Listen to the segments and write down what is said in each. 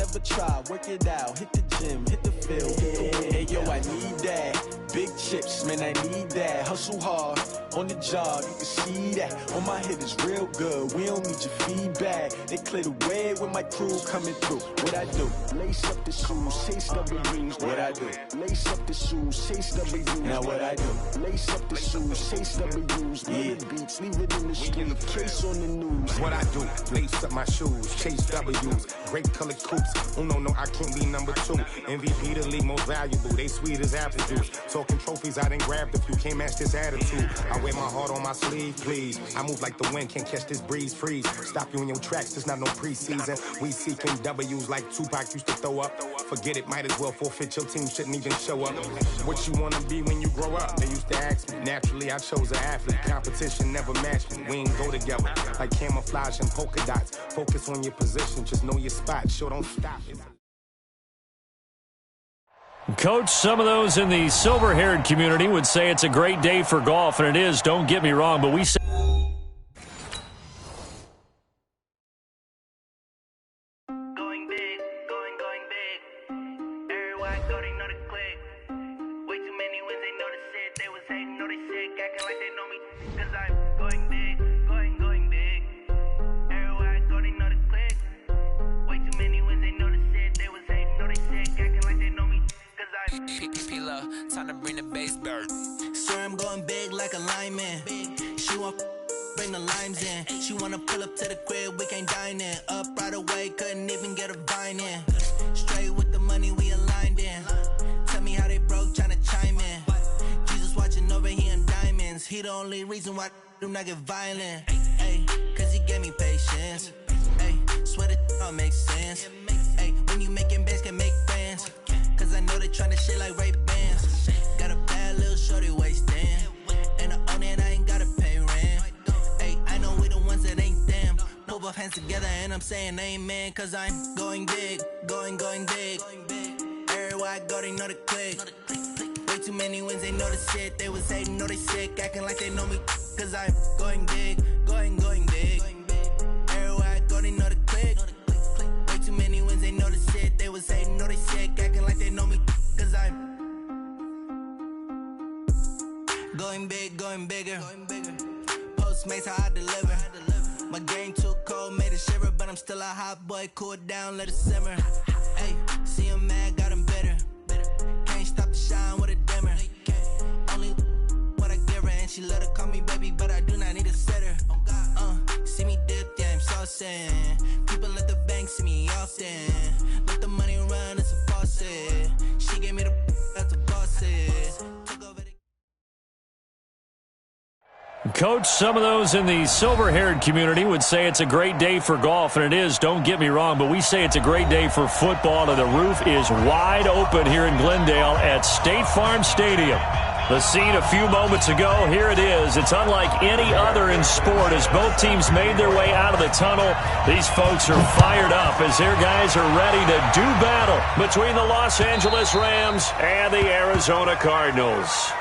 never try, work it out, hit the gym, hit the field, hey yo, I need that, big chips, man, I need that, hustle hard, on the job, you can see that, on my hit is real good, we don't need your feedback, they clear the way with my crew coming through, what I do, lace up the shoes, chase W's, what I do, lace up the shoes, chase W's, now what I do, lace up the shoes, chase W's, yeah, beats, leave it in the street, case on the news, what I do, lace up my shoes, chase W's, great colored coops, no, I can't be number 2, MVP the league most valuable, they sweet as apple juice, talking trophies, I done grabbed a few, can't match this attitude, I wear my heart on my sleeve, please, I move like the wind, can't catch this breeze, freeze, stop you in your tracks, there's not no preseason, we seeking W's like Tupac used to throw up, forget it, might as well forfeit, your team shouldn't even show up, what you wanna be when you grow up, they used to ask me, naturally I chose an athlete, competition never matched me, we ain't go together, like camouflage and polka dots, focus on your position, just know your spot, sure don't stop. Coach, some of those in the silver-haired community would say it's a great day for golf, and it is, don't get me wrong, but we say going big, going big. Everywhere I go, they know the click. Way too many wins, they know the shit. They was hating, know they sick, acting like they know me. Cause I'm going big, going big. Everywhere I go, they know the click. Way too many wins, they know the shit. They was hating, know they sick, acting like they know me. P-Lo, time to bring the bass bird. Sir, I'm going big like a lineman. She want bring the limes in. She wanna pull up to the crib, we can't dine in. Up right away, couldn't even get a vine in. Straight with the money, we aligned in. Tell me how they broke, tryna chime in. Jesus watching over here in diamonds. He the only reason why I do not get violent. Ay, cause he gave me patience. Ay, swear that all makes sense. Ay, when you making bands, can make friends. Cause I know they tryna shit like Ray-Bans. Got a bad little shorty wasting. And I own it, I ain't gotta pay rent. Hey, I know we the ones that ain't them. Pull both hands together and I'm saying amen. Cause I'm going big, going big. Everywhere I go, they know the click. Way too many wins, they know the shit. They was hating, know they sick, acting like they know me. Cause I'm going big, going big. Everywhere I go, they know the click. Way too many wins, they know the shit. They was hating, know they sick, acting like they know me. Cause I'm going big, going bigger. Postmates, how I deliver. My game too cold, made it shiver. But I'm still a hot boy, cool it down, let it simmer. Hey, see him mad, got him bitter. Can't stop the shine with a dimmer. Only what I give her, and she let her call me baby, but I do not need a sitter. See me dip, yeah, I'm saucing. People at the bank see me often. Let the money run, it's a faucet. She gave me the that's a bosses. Took over the Coach, some of those in the silver-haired community would say it's a great day for golf, and it is, don't get me wrong, but we say it's a great day for football, and the roof is wide open here in Glendale at State Farm Stadium. The scene a few moments ago, here it is. It's unlike any other in sport as both teams made their way out of the tunnel. These folks are fired up as their guys are ready to do battle between the Los Angeles Rams and the Arizona Cardinals.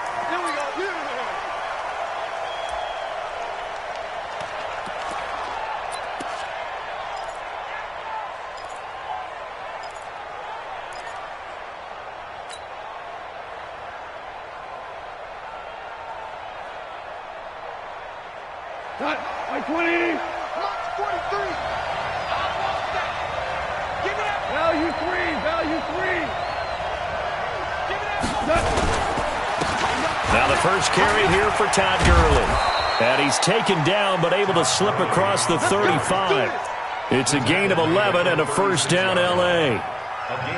Cut. By 20. Mark 43. Almost there. Give it up. Value 3. Value 3. Give it up. Now the first carry here for Todd Gurley. And he's taken down but able to slip across the 35. It's a gain of 11 and a first down L.A.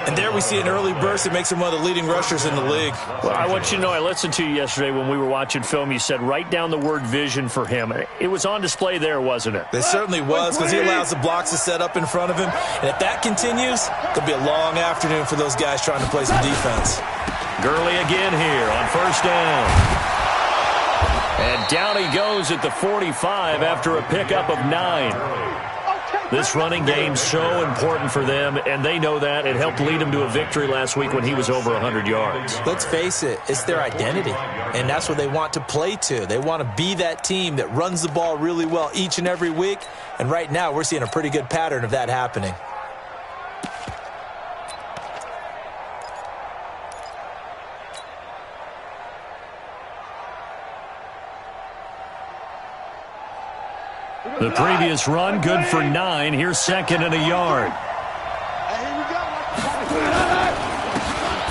And there we see an early burst that makes him one of the leading rushers in the league. Well, I want you to know, I listened to you yesterday when we were watching film. You said write down the word vision for him. It was on display there, wasn't it? It certainly was, because he allows the blocks to set up in front of him. And if that continues, it'll be a long afternoon for those guys trying to play some defense. Gurley again here on first down. And down he goes at the 45 after a pickup of 9. This running game's so important for them, and they know that. It helped lead them to a victory last week when he was over 100 yards. Let's face it, it's their identity, and that's what they want to play to. They want to be that team that runs the ball really well each and every week, and right now we're seeing a pretty good pattern of that happening. The previous run, good for 9. Here's second and a yard.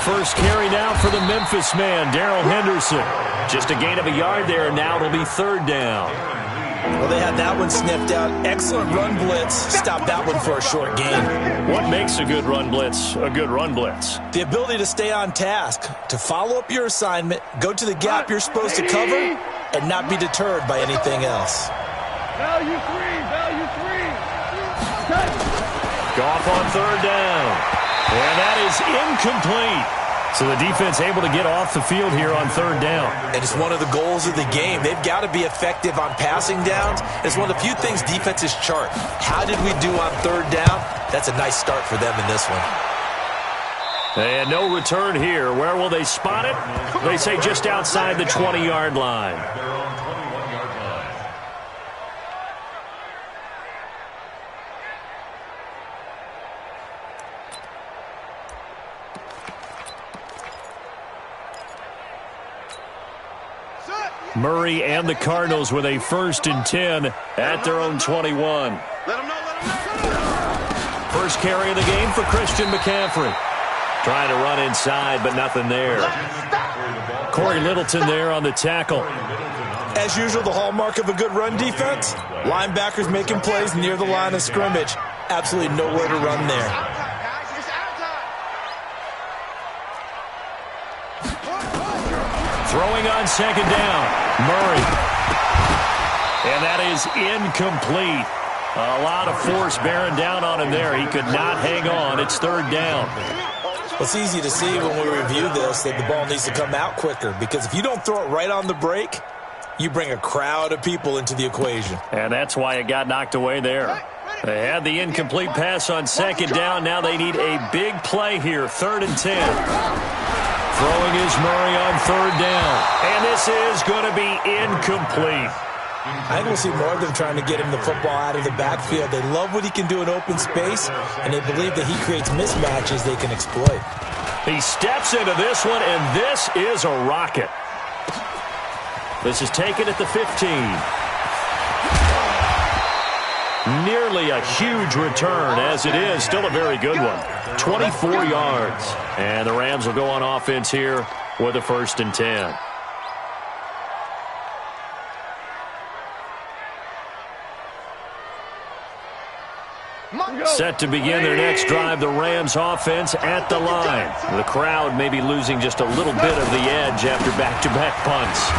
First carry now for the Memphis man, Darrell Henderson. Just a gain of a yard there, and now it'll be third down. Well, they had that one sniffed out. Excellent run blitz. Stopped that one for a short gain. What makes a good run blitz a good run blitz? The ability to stay on task, to follow up your assignment, go to the gap you're supposed to cover, and not be deterred by anything else. Value 3, value 3. Goff on third down. And that is incomplete. So the defense able to get off the field here on third down. And it's one of the goals of the game. They've got to be effective on passing downs. It's one of the few things defenses chart. How did we do on third down? That's a nice start for them in this one. And no return here. Where will they spot it? They say just outside the 20-yard line. Murray and the Cardinals with a 1st and 10 at their own 21. First carry of the game for Christian McCaffrey. Trying to run inside, but nothing there. Corey Littleton there on the tackle. As usual, the hallmark of a good run defense, linebackers making plays near the line of scrimmage. Absolutely nowhere to run there. Throwing on second down, Murray. And that is incomplete. A lot of force bearing down on him there. He could not hang on. It's third down. Well, it's easy to see when we review this that the ball needs to come out quicker, because if you don't throw it right on the break, you bring a crowd of people into the equation. And that's why it got knocked away there. They had the incomplete pass on second down. Now they need a big play here, 3rd and 10. Throwing is Murray on third down. And this is going to be incomplete. I think we'll see more of them trying to get him the football out of the backfield. They love what he can do in open space, and they believe that he creates mismatches they can exploit. He steps into this one, and this is a rocket. This is taken at the 15. Nearly a huge return, as it is. Still a very good one. 24 yards. And the Rams will go on offense here with a 1st and 10. Set to begin their next drive, the Rams offense at the line. The crowd may be losing just a little bit of the edge after back-to-back punts.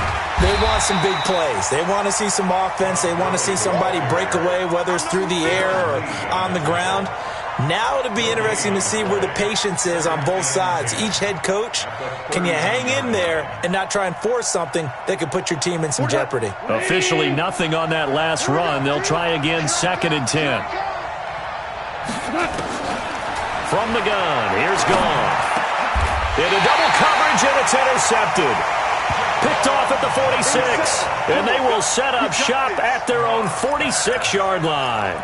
They want some big plays. They want to see some offense. They want to see somebody break away, whether it's through the air or on the ground. Now it'll be interesting to see where the patience is on both sides. Each head coach, can you hang in there and not try and force something that could put your team in some jeopardy? Officially nothing on that last run. They'll try again, 2nd and 10. From the gun, here's Goff. Into double coverage, and it's intercepted. Picked off at the 46. And they will set up shop at their own 46-yard line.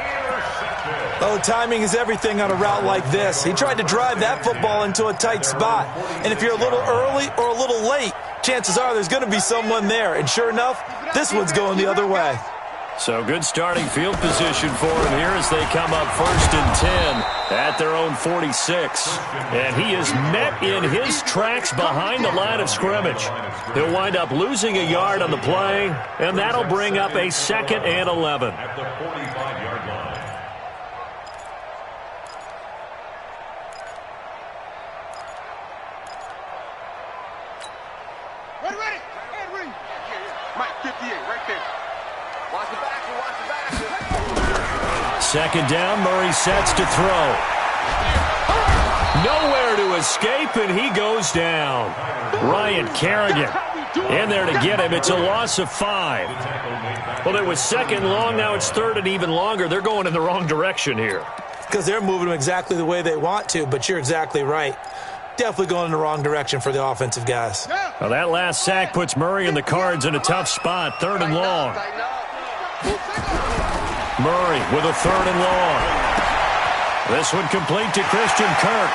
Oh, timing is everything on a route like this. He tried to drive that football into a tight spot. And if you're a little early or a little late, chances are there's going to be someone there. And sure enough, this one's going the other way. So good starting field position for him here as they come up 1st and 10 at their own 46. And he is met in his tracks behind the line of scrimmage. He'll wind up losing a yard on the play, and that'll bring up a 2nd and 11. At the 45-yard line. Ready. And read. Mike, 58, right there. Watch the back. 2nd down, Murray sets to throw. Nowhere to escape, and he goes down. Ryan Kerrigan in there to get him. It's a loss of 5. Well, it was 2nd long, now it's 3rd and even longer. They're going in the wrong direction here. Because they're moving them exactly the way they want to, but you're exactly right. Definitely going in the wrong direction for the offensive guys. Well, that last sack puts Murray and the Cards in a tough spot, 3rd and long. Murray with a 3rd and long. This one complete to Christian Kirk.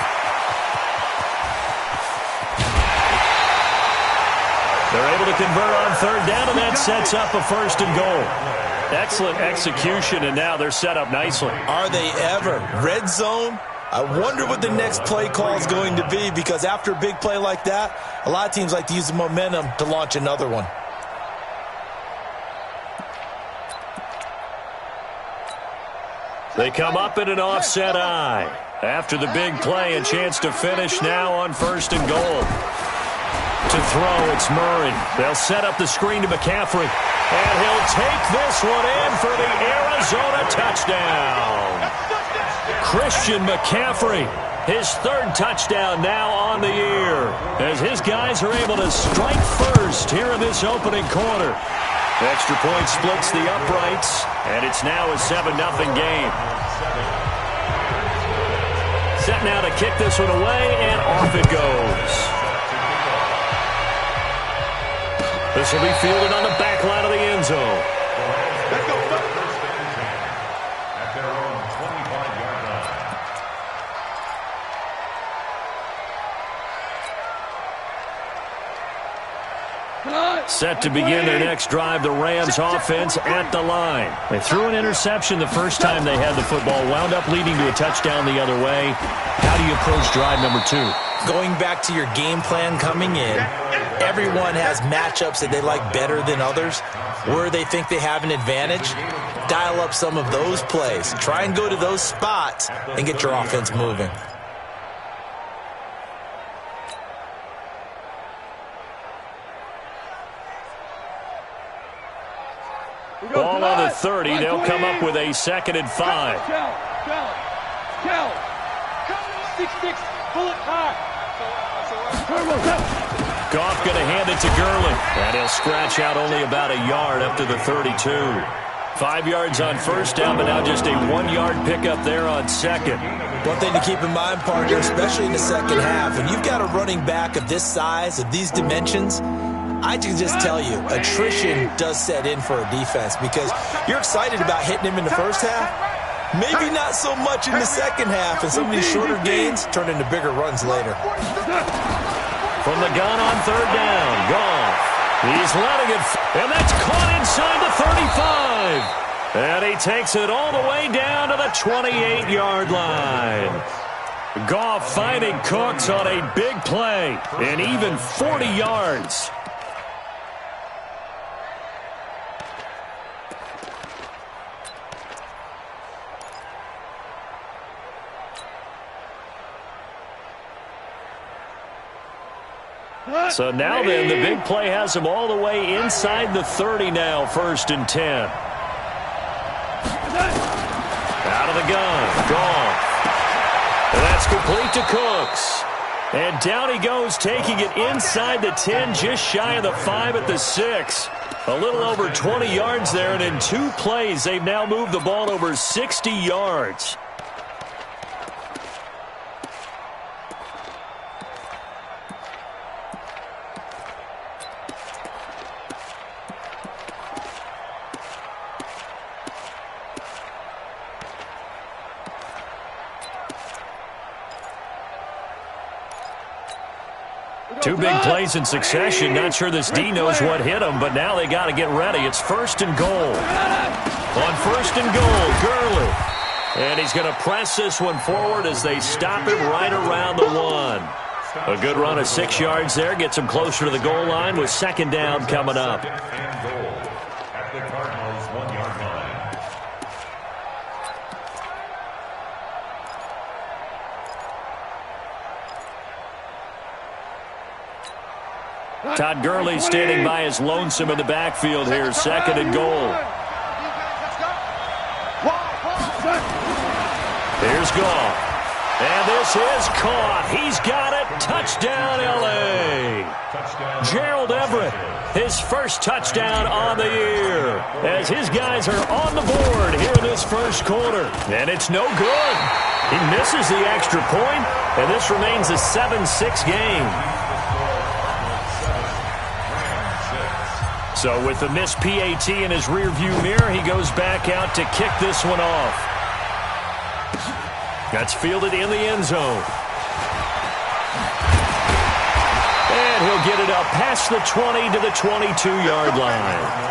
They're able to convert on third down, and that sets up a first and goal. Excellent execution, and now they're set up nicely. Are they ever? Red zone? I wonder what the next play call is going to be, because after a big play like that, a lot of teams like to use the momentum to launch another one. They come up in an offset eye. After the big play, a chance to finish now on first and goal. To throw, it's Murray. They'll set up the screen to McCaffrey. And he'll take this one in for the Arizona touchdown. Christian McCaffrey, his third touchdown now on the year, as his guys are able to strike first here in this opening quarter. Extra point splits the uprights, and it's now a 7-0 game. Set now to kick this one away, and off it goes. This will be fielded on the back line of the end zone. Let's go. At their own 25-yard line. Set to begin their next drive, the Rams offense at the line. They threw an interception the first time they had the football, wound up leading to a touchdown the other way. How do you approach drive number 2? Going back to your game plan coming in, everyone has matchups that they like better than others. Where they think they have an advantage, dial up some of those plays. Try and go to those spots and get your offense moving. Ball on the 30. They'll come up with a 2nd and 5. Count. 6-6. Pull it high. Goff going to hand it to Gurley. And he'll scratch out only about a yard up to the 32. 5 yards on first down, but now just a 1-yard pickup there on second. One thing to keep in mind, partner, especially in the second half, when you've got a running back of this size, of these dimensions, I can just tell you, attrition does set in for a defense, because you're excited about hitting him in the first half. Maybe not so much in the second half, and some of these shorter gains turn into bigger runs later. From the gun on third down, Goff. He's letting it, and that's caught inside the 35. And he takes it all the way down to the 28-yard line. Goff finding Cooks on a big play, and even 40 yards. So now then, the big play has him all the way inside the 30 now, 1st and 10. Out of the gun, Goff. And that's complete to Cooks. And down he goes, taking it inside the 10, just shy of the 5 at the 6. A little over 20 yards there, and in 2 plays, they've now moved the ball over 60 yards. Two big plays in succession. Not sure this D knows what hit him, but now they got to get ready. It's 1st and goal. On 1st and goal, Gurley. And he's going to press this one forward as they stop him right around the 1. A good run of 6 yards there. Gets him closer to the goal line with 2nd down coming up. At the Cardinals' 1-yard line. Todd Gurley standing by his lonesome in the backfield here. 2nd and goal. Here's Goff. And this is caught. He's got it. Touchdown, L.A. Gerald Everett, his first touchdown on the year, as his guys are on the board here in this first quarter. And it's no good. He misses the extra point, and this remains a 7-6 game. So with the missed PAT in his rearview mirror, he goes back out to kick this one off. That's fielded in the end zone. And And he'll get it up past the 20 to the 22-yard line.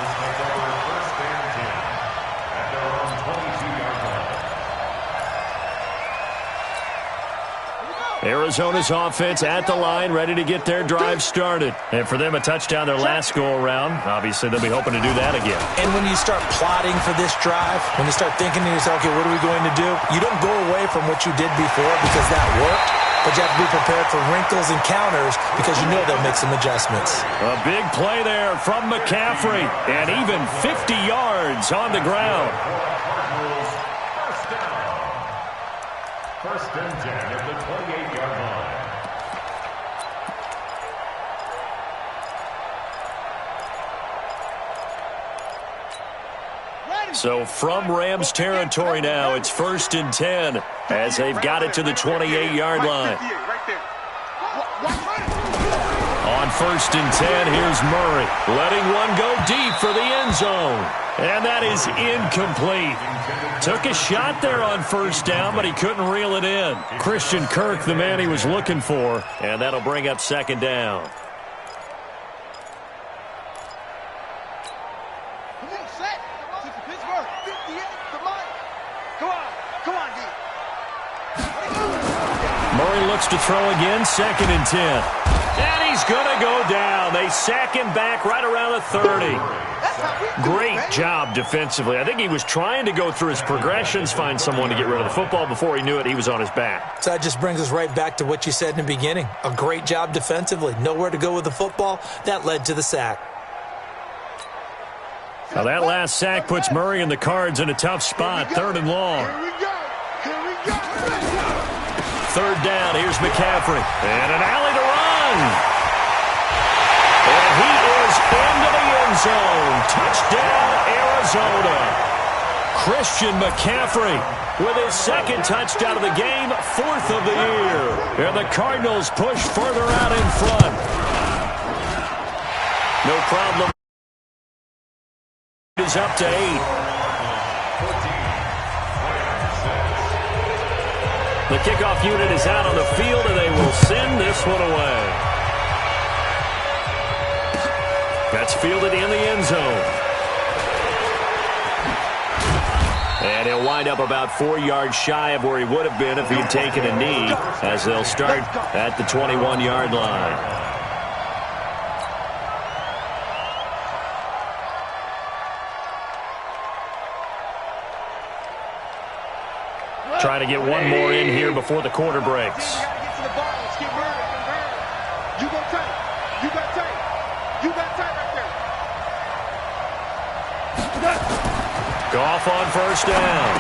Arizona's offense at the line, ready to get their drive started. And for them, a touchdown their last go-around. Obviously, they'll be hoping to do that again. And when you start plotting for this drive, when you start thinking to yourself, okay, what are we going to do? You don't go away from what you did before because that worked, but you have to be prepared for wrinkles and counters because you know they'll make some adjustments. A big play there from McCaffrey, and even 50 yards on the ground. First and 10 at the 28-yard line. So from Rams territory now, it's first and 10 as they've got it to the 28-yard line. On first and 10, here's Murray, letting one go deep for the end zone. And that is incomplete. Took a shot there on first down, but he couldn't reel it in. Christian Kirk, the man he was looking for, and that'll bring up second down. Murray looks to throw again, second and 10. And he's going to go down. They sack him back right around the 30. Great job defensively. I think he was trying to go through his progressions, find someone to get rid of the football. Before he knew it, he was on his back. So that just brings us right back to what you said in the beginning. A great job defensively. Nowhere to go with the football. That led to the sack. Now that last sack puts Murray and the Cards in a tough spot. Third and long. Third down. Here's McCaffrey. And an alley to run. And he is into the end zone. Touchdown, Arizona. Christian McCaffrey with his second touchdown of the game, fourth of the year. And the Cardinals push further out in front. No problem. Is up to 8. The kickoff unit is out on the field, and they will send this one away. That's fielded in the end zone. And he'll wind up about 4 yards shy of where he would have been if he had taken a knee, as they'll start at the 21-yard line. Trying to get one more in here before the quarter breaks. Goff on first down.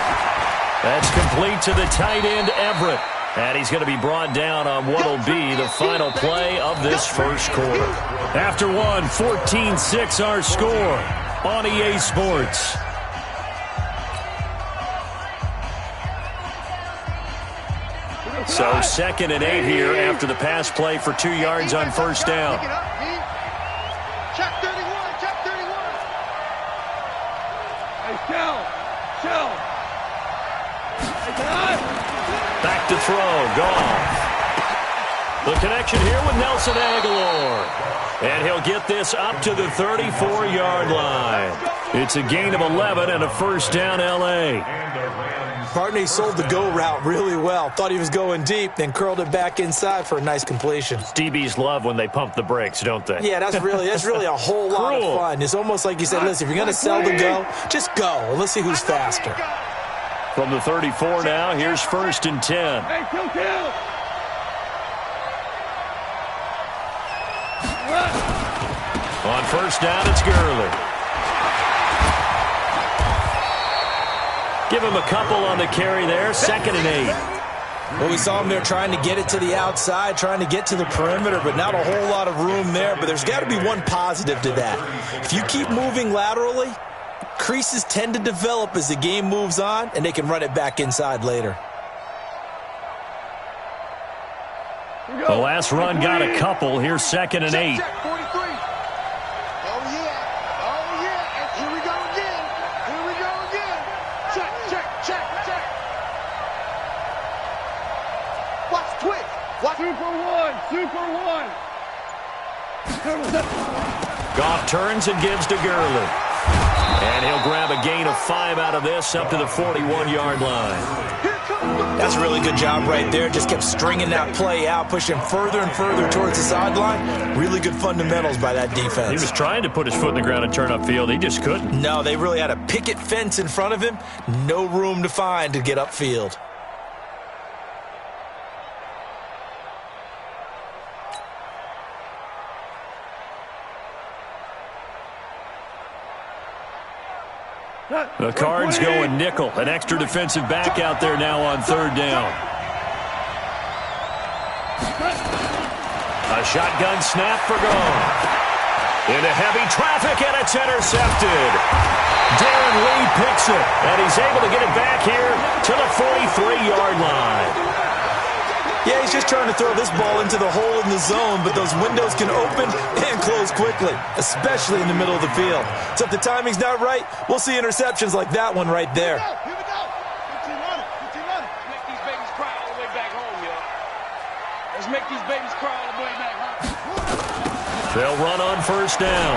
That's complete to the tight end, Everett. And he's going to be brought down on what will be the final play of this first quarter. After one, 14-6 our score on EA Sports. So second and 8 here after the pass play for 2 yards on first down. Check 31, check 31. Hey, Shell. Back to throw, Goff. The connection here with Nelson Aguilar. And he'll get this up to the 34-yard line. It's a gain of 11 and a first down, L.A. Partney sold the go route really well. Thought he was going deep, then curled it back inside for a nice completion. DBs love when they pump the brakes, don't they? Yeah, that's really a whole lot of fun. It's almost like you said, listen, if you're going to sell the go, just go. And let's see who's faster. From the 34 now, here's first and 10. Hey, kill. On first down, it's Gurley. Give him a couple on the carry there. Second and 8. Well, we saw him there trying to get it to the outside, trying to get to the perimeter, but not a whole lot of room there. But there's got to be one positive to that. If you keep moving laterally, creases tend to develop as the game moves on, and they can run it back inside later. The last run got a couple. Here's second and 8. Check 43. Oh, yeah. And here we go again. Check. Watch twitch. Watch. Super one. Goff turns and gives to Gurley. And he'll grab a gain of 5 out of this up to the 41-yard line. That's a really good job right there. Just kept stringing that play out, pushing further and further towards the sideline. Really good fundamentals by that defense. He was trying to put his foot in the ground and turn upfield. He just couldn't. No, they really had a picket fence in front of him. No room to find to get upfield. The Cards going nickel. An extra defensive back out there now on 3rd down. A shotgun snap for Gone. Into heavy traffic, and it's intercepted. Darren Lee picks it, and he's able to get it back here to the 43-yard line. Yeah, he's just trying to throw this ball into the hole in the zone, but those windows can open and close quickly, especially in the middle of the field. So if the timing's not right, we'll see interceptions like that one right there. Here we go. 15 on it. Make these babies cry all the way back home, y'all. Let's make these babies cry all the way back home. They'll run on 1st down.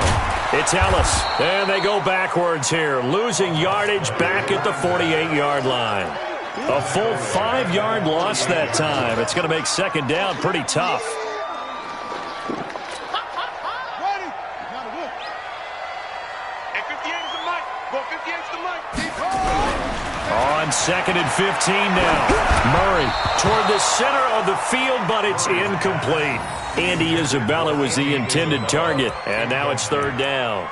It's Ellis, and they go backwards here, losing yardage back at the 48-yard line. A full 5-yard loss that time. It's going to make 2nd down pretty tough. Ready. Now to work. And 58 is the mic. Well, 58 is the mic. On 2nd and 15 now. Murray toward the center of the field, but it's incomplete. Andy Isabella was the intended target, and now it's 3rd down.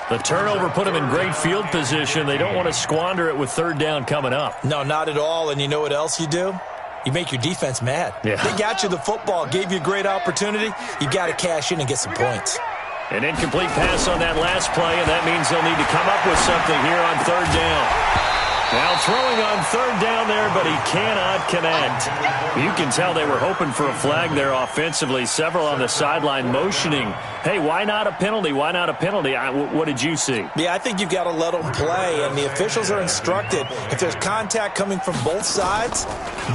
The turnover put them in great field position. They don't want to squander it with 3rd down coming up. No, not at all. And you know what else you do? You make your defense mad. Yeah. They got you the football, gave you a great opportunity. You got to cash in and get some points. An incomplete pass on that last play, and that means they'll need to come up with something here on 3rd down. Now throwing on 3rd down there, but he cannot connect. You can tell they were hoping for a flag there offensively. Several on the sideline motioning, hey, why not a penalty? Why not a penalty? What did you see? Yeah, I think you've got to let them play, and the officials are instructed. If there's contact coming from both sides,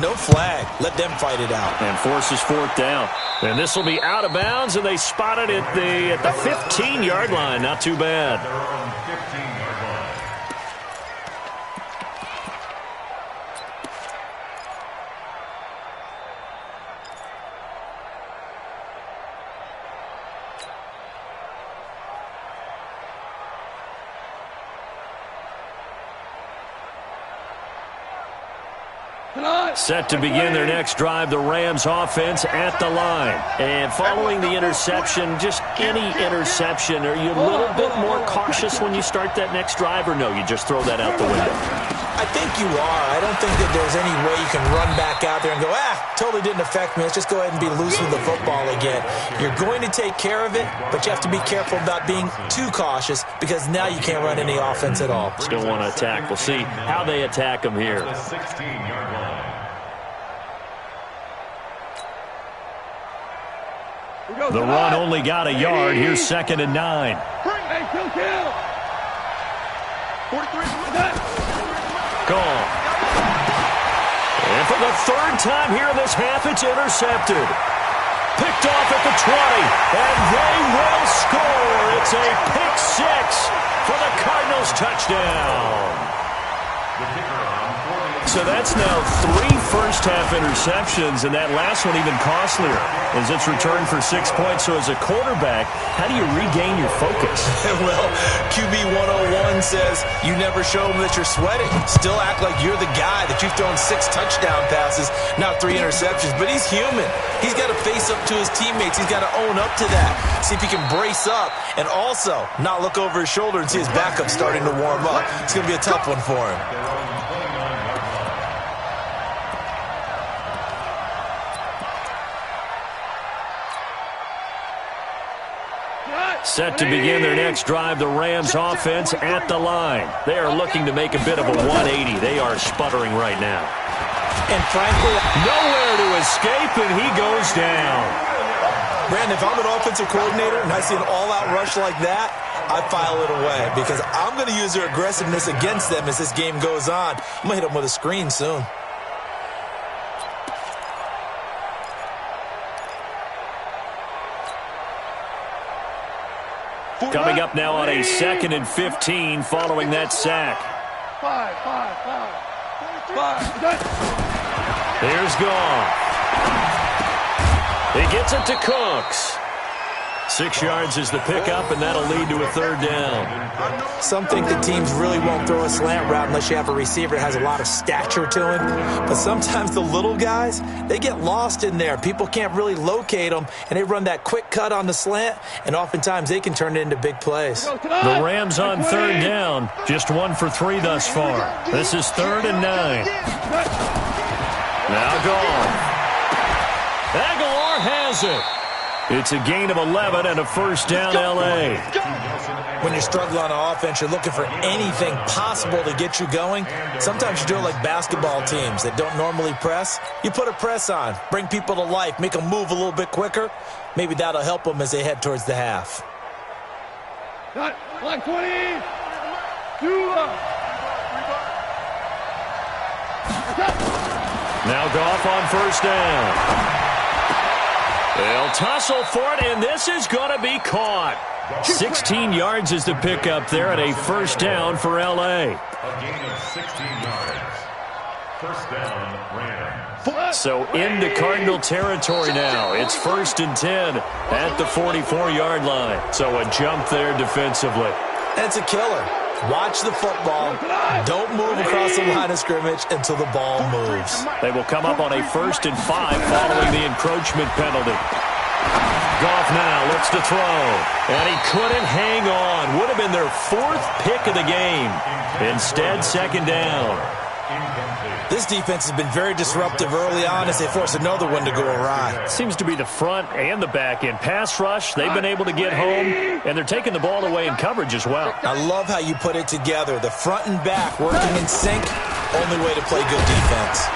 no flag. Let them fight it out. And forces 4th down. And this will be out of bounds, and they spot it at the 15-yard line. Not too bad. Set to begin their next drive, the Rams offense at the line. And following the interception, just any interception, are you a little bit more cautious when you start that next drive, or no, you just throw that out the window? I think you are. I don't think that there's any way you can run back out there and go, totally didn't affect me. Let's just go ahead and be loose with the football again. You're going to take care of it, but you have to be careful about being too cautious because now you can't run any offense at all. Still want to attack. We'll see how they attack them here. The 16-yard line. The run only got a yard. Here's 2nd and 9. Hey, kill. 43. Gone. And for the 3rd time here in this half, it's intercepted. Picked off at the 20, and they will score. It's a pick 6 for the Cardinals touchdown. So that's now 3 first-half interceptions, and that last one even costlier as it's returned for 6 points. So as a quarterback, how do you regain your focus? Well, QB 101 says you never show them that you're sweating. Still act like you're the guy, that you've thrown 6 touchdown passes, not 3 interceptions. But he's human. He's got to face up to his teammates. He's got to own up to that. See if he can brace up and also not look over his shoulder and see his backup starting to warm up. It's going to be a tough one for him. Set to begin their next drive, the Rams offense at the line. They are looking to make a bit of a 180. They are sputtering right now. And frankly, nowhere to escape, and he goes down. Brandon, if I'm an offensive coordinator and I see an all-out rush like that, I file it away because I'm going to use their aggressiveness against them as this game goes on. I'm going to hit them with a screen soon. Coming up now on a 2nd and 15 following that sack. 5. Here's Goff. He gets it to Cooks. 6 yards is the pickup, and that'll lead to a 3rd down. Some think the teams really won't throw a slant route unless you have a receiver that has a lot of stature to him. But sometimes the little guys, they get lost in there. People can't really locate them, and they run that quick cut on the slant, and oftentimes they can turn it into big plays. The Rams on 3rd down, just 1 for 3 thus far. This is 3rd and 9. Now Goff. Aguilar has it. It's a gain of 11 and a 1st down, L.A. When you're struggling on offense, you're looking for anything possible to get you going. Sometimes you do it like basketball teams that don't normally press. You put a press on, bring people to life, make them move a little bit quicker. Maybe that'll help them as they head towards the half. Line 20. 2 up. Now Goff on 1st down. They'll tussle for it, and this is going to be caught. 16 yards is the pickup there, and a 1st down for L.A. A gain of 16 yards. 1st down, Rams. So into Cardinal territory now. It's 1st and 10 at the 44-yard line. So a jump there defensively. That's a killer. Watch the football. Don't move across the line of scrimmage until the ball moves. They will come up on a 1st and 5 following the encroachment penalty. Goff now looks to throw, and he couldn't hang on. Would have been their 4th pick of the game. Instead, 2nd down. This defense has been very disruptive early on as they force another one to go awry. Seems to be the front and the back end. Pass rush, they've been able to get home, and they're taking the ball away in coverage as well. I love how you put it together. The front and back working in sync, only way to play good defense.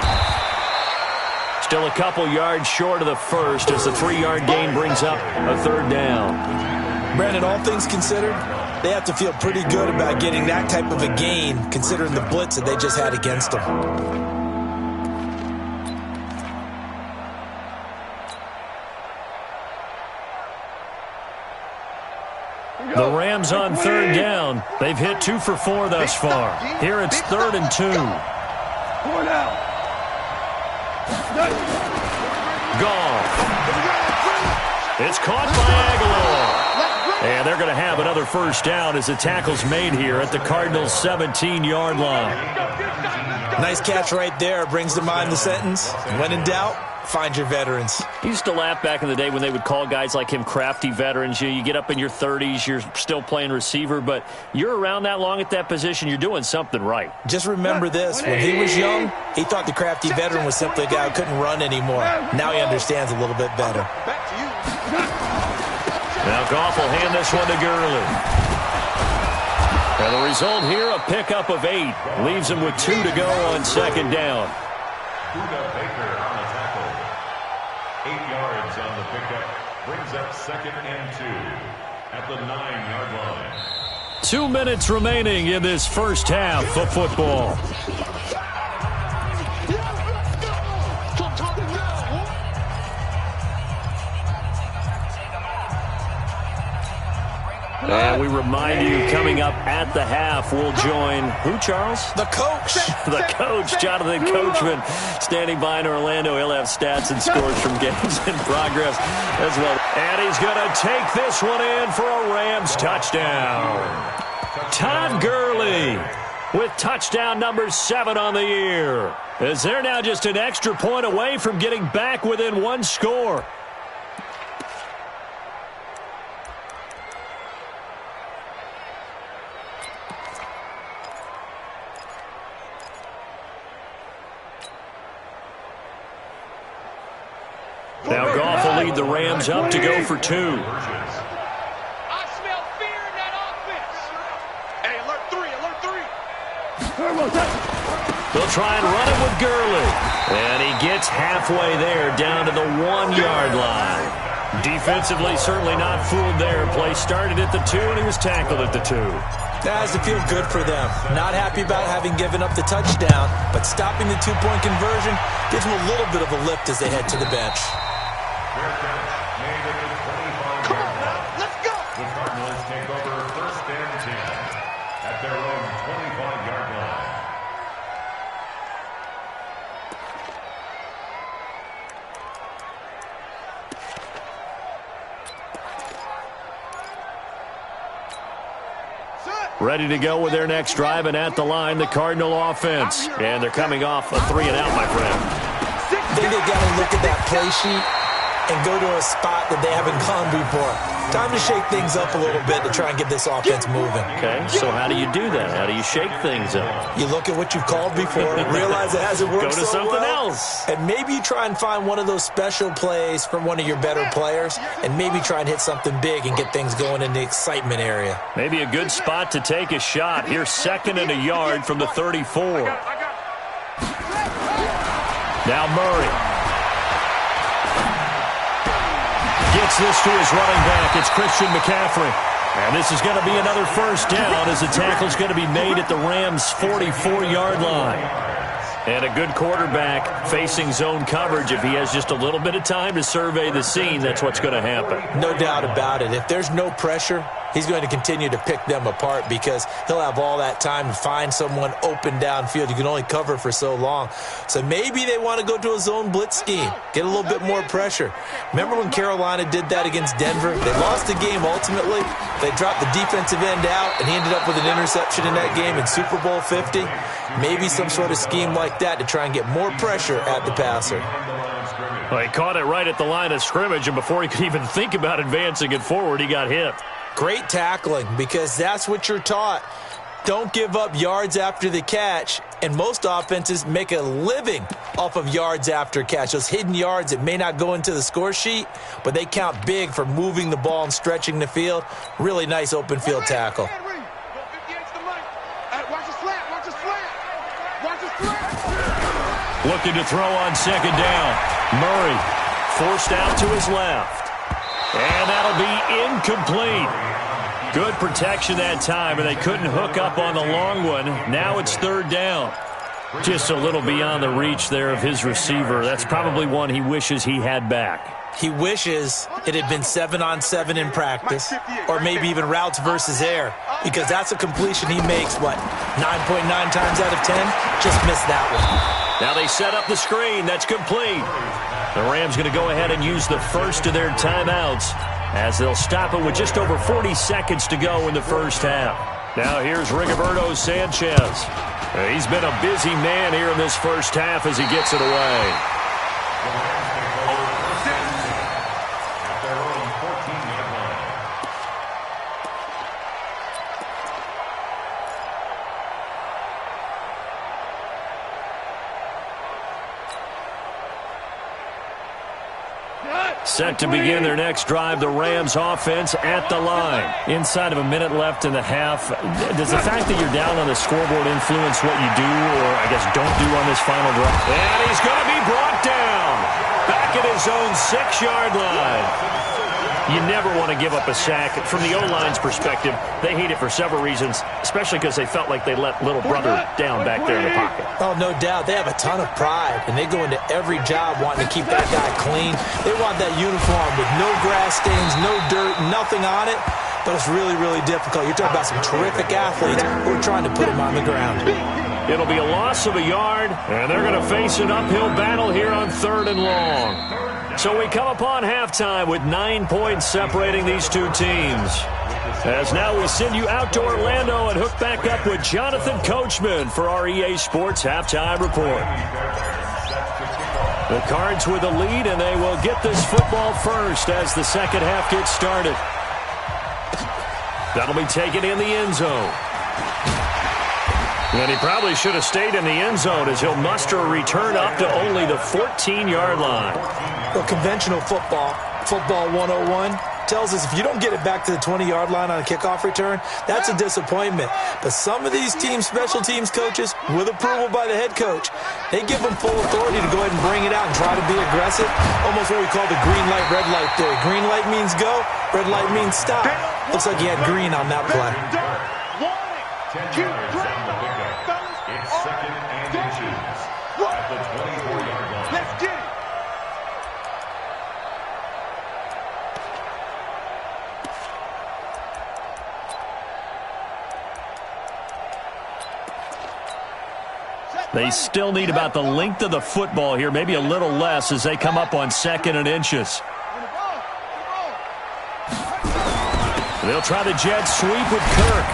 Still a couple yards short of the 1st as the 3-yard gain brings up a 3rd down. Brandon, all things considered, they have to feel pretty good about getting that type of a gain considering the blitz that they just had against them. The Rams on 3rd down. They've hit 2 for 4 thus far. Here it's 3rd and 2. 4 down. Goff. It's caught by Aguilar. And they're going to have another 1st down as the tackle's made here at the Cardinals' 17-yard line. Nice catch right there. Brings to mind the sentence, when in doubt, find your veterans. He used to laugh back in the day when they would call guys like him crafty veterans. You get up in your 30s, you're still playing receiver, but you're around that long at that position, you're doing something right. Just remember this. When he was young, he thought the crafty veteran was simply a guy who couldn't run anymore. Now he understands a little bit better. Now Goff will hand this one to Gurley. And the result here, a pickup of 8. Leaves him with 2 to go on 2nd down. Baker on the tackle. 8 yards on the pickup. Brings up 2nd and 2 at the 9-yard line. 2 minutes remaining in this 1st half of football. And we remind you, coming up at the half, we'll join who, Charles? The coach. The coach, Jonathan Coachman, standing by in Orlando. He'll have stats and scores from games in progress as well. And he's going to take this one in for a Rams touchdown. Todd Gurley with touchdown number 7 on the year, as they're now just an extra point away from getting back within 1 score. Now Goff will lead the Rams up to go for 2. I smell fear in that offense. Hey, alert 3. They'll try and run it with Gurley. And he gets halfway there, down to the 1-yard line. Defensively, certainly not fooled there. Play started at the 2, and he was tackled at the 2. That has to feel good for them. Not happy about having given up the touchdown, but stopping the 2-point conversion gives them a little bit of a lift as they head to the bench. Fair catch made at the 25-yard line. Let's go. The Cardinals take Ready to go with their next drive, and at the line, the Cardinal offense. And they're coming off a 3-and-out, my friend. I think they've got to look at that play sheet and go to a spot that they haven't gone before. Time to shake things up a little bit to try and get this offense moving. Okay, so how do you do that? How do you shake things up? You look at what you've called before, realize it hasn't worked so well. Go to something else. And maybe you try and find one of those special plays from one of your better players, and maybe try and hit something big and get things going in the excitement area. Maybe a good spot to take a shot. Here's 2nd and a yard from the 34. Now Murray. Gets this to his running back. It's Christian McCaffrey. And this is going to be another first down as the tackle's going to be made at the Rams' 44-yard line. And a good quarterback facing zone coverage. If he has just a little bit of time to survey the scene, that's what's going to happen. No doubt about it. If there's no pressure, he's going to continue to pick them apart because he'll have all that time to find someone open downfield. You can only cover for so long. So maybe they want to go to a zone blitz scheme, get a little bit more pressure. Remember when Carolina did that against Denver? They lost the game ultimately. They dropped the defensive end out, and he ended up with an interception in that game in Super Bowl 50. Maybe some sort of scheme like that to try and get more pressure at the passer. Well, he caught it right at the line of scrimmage, and before he could even think about advancing it forward, he got hit. Great tackling, because that's what you're taught. Don't give up yards after the catch, and most offenses make a living off of yards after catch. Those hidden yards that may not go into the score sheet, but they count big for moving the ball and stretching the field. Really nice open field tackle. Looking to throw on 2nd down. Murray forced out to his left. And that'll be incomplete. Good protection that time, and they couldn't hook up on the long one. Now it's 3rd down. Just a little beyond the reach there of his receiver. That's probably one he wishes he had back. He wishes it had been 7-on-7 in practice, or maybe even routes versus air, because that's a completion he makes, 9.9 times out of 10? Just missed that one. Now they set up the screen. That's complete. The Rams going to go ahead and use the first of their timeouts as they'll stop it with just over 40 seconds to go in the first half. Now here's Rigoberto Sanchez. He's been a busy man here in this first half as he gets it away. Set to begin their next drive, the Rams offense at the line. Inside of a minute left in the half, does the fact that you're down on the scoreboard influence what you do, or I guess don't do on this final drive? And he's going to be brought down back at his own 6-yard line. You never want to give up a sack. From the O-line's perspective, they hate it for several reasons, especially because they felt like they let little brother down back there in the pocket. Oh, no doubt. They have a ton of pride, and they go into every job wanting to keep that guy clean. They want that uniform with no grass stains, no dirt, nothing on it, but it's really, really difficult. You're talking about some terrific athletes who are trying to put him on the ground. It'll be a loss of a yard, and they're going to face an uphill battle here on 3rd and long. So we come upon halftime with 9 points separating these two teams. As now we send you out to Orlando and hook back up with Jonathan Coachman for our EA Sports Halftime Report. The Cards with the lead, and they will get this football first as the second half gets started. That'll be taken in the end zone. And he probably should have stayed in the end zone as he'll muster a return up to only the 14-yard line. Well, conventional football 101, tells us if you don't get it back to the 20-yard line on a kickoff return, that's a disappointment. But some of these teams, special teams coaches, with approval by the head coach, they give them full authority to go ahead and bring it out and try to be aggressive. Almost what we call the green light, red light theory. Green light means go, red light means stop. Looks like he had green on that play. 10 yards on the pickup. It's 2nd and inches at the 24-yard line. Let's get it. They still need about the length of the football here, maybe a little less as they come up on 2nd and inches. They'll try the jet sweep with Kirk.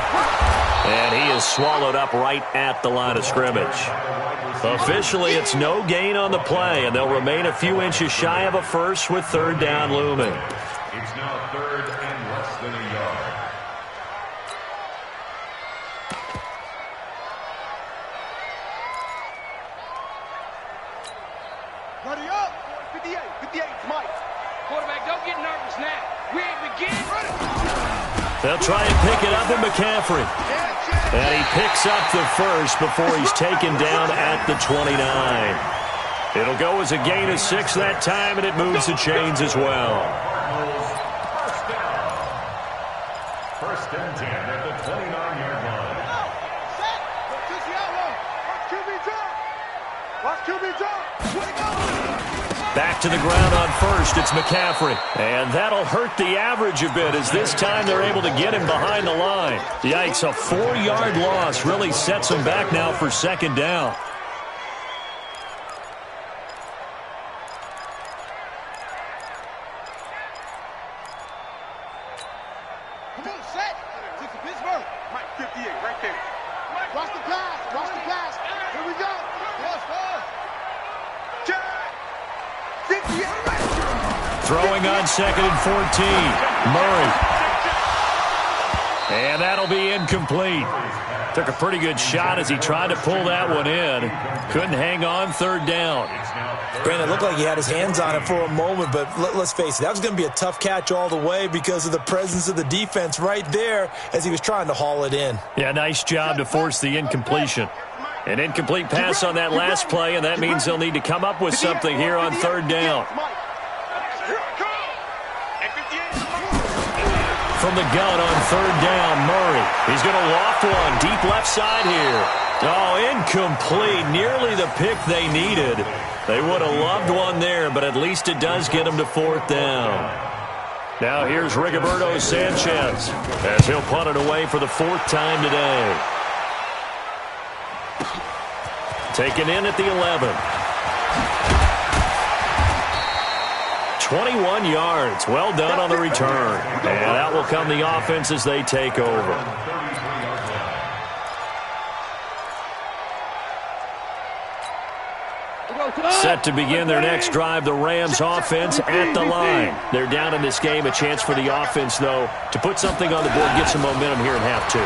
And he is swallowed up right at the line of scrimmage. Officially, it's no gain on the play, and they'll remain a few inches shy of a first with third down looming. It's now third and less than a yard. Ready up. 58, 58, Mike. Quarterback, don't get nervous now. We ain't beginning. They'll try and pick it up in McCaffrey. And he picks up the first before he's taken down at the 29. It'll go as a gain of 6 that time, and it moves the chains as well. First and 10 at the 29-yard line. Set. Just the outlaw. Watch QB jump. Back to the ground on first. It's McCaffrey. And that'll hurt the average a bit as this time they're able to get him behind the line. Yikes, a 4-yard loss really sets him back now for second down. Come on, set. This is Pittsburgh. Mike, 58, right there. Watch the pass. Watch the pass. Here we go. Yes, Jack. 58, right. Throwing on second and 14. Murray. And that'll be incomplete. Took a pretty good shot as he tried to pull that one in. Couldn't hang on third down. Brandon, it looked like he had his hands on it for a moment, but let's face it, that was going to be a tough catch all the way because of the presence of the defense right there as he was trying to haul it in. Yeah, nice job to force the incompletion. An incomplete pass on that last play, and that means they'll need to come up with something here on third down. From the gun on third down, Murray. He's going to loft one deep left side here. Oh, incomplete. Nearly the pick they needed. They would have loved one there, but at least it does get them to fourth down. Now here's Rigoberto Sanchez as he'll punt it away for the 4th time today. Taken in at the 11. 21 yards. Well done on the return. And that will come the offense as they take over. Set to begin their next drive, the Rams offense at the line. They're down in this game. A chance for the offense, though, to put something on the board, get some momentum here in half 2.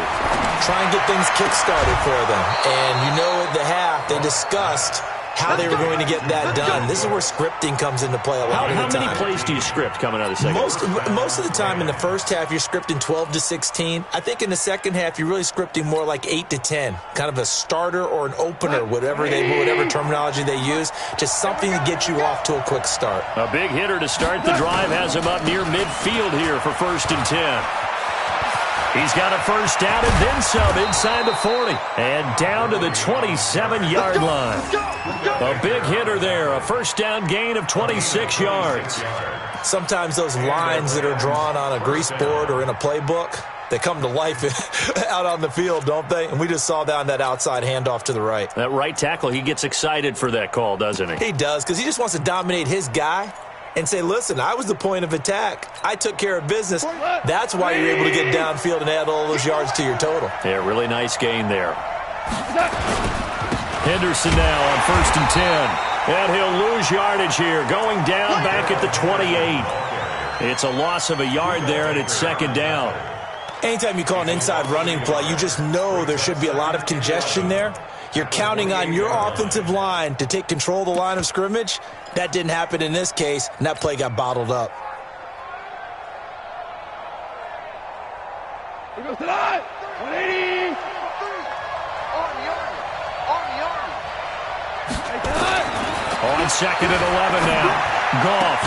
Try and get things kick-started for them. And you know at the half, they discussed how they were going to get that done. This is where scripting comes into play a lot of the time. How many plays do you script coming out of the second half? Most of the time in the first half, you're scripting 12 to 16. I think in the second half, you're really scripting more like 8 to 10. Kind of a starter or an opener, whatever terminology they use. Just something to get you off to a quick start. A big hitter to start the drive has him up near midfield here for 1st and 10. He's got a first down and then some inside the 40. And down to the 27-yard line. A big hitter there. A first down gain of 26 yards. Sometimes those lines that are drawn on a grease board or in a playbook, they come to life out on the field, don't they? And we just saw that on that outside handoff to the right. That right tackle, he gets excited for that call, doesn't he? He does, because he just wants to dominate his guy and say, listen, I was the point of attack. I took care of business. That's why you're able to get downfield and add all those yards to your total. Yeah, really nice gain there. Henderson now on 1st and 10. And he'll lose yardage here, going down back at the 28. It's a loss of a yard there, and it's second down. Anytime you call an inside running play, you just know there should be a lot of congestion there. You're counting on your offensive line to take control of the line of scrimmage. That didn't happen in this case, and that play got bottled up. Here goes the line. 180. On second and 11 now. Goff.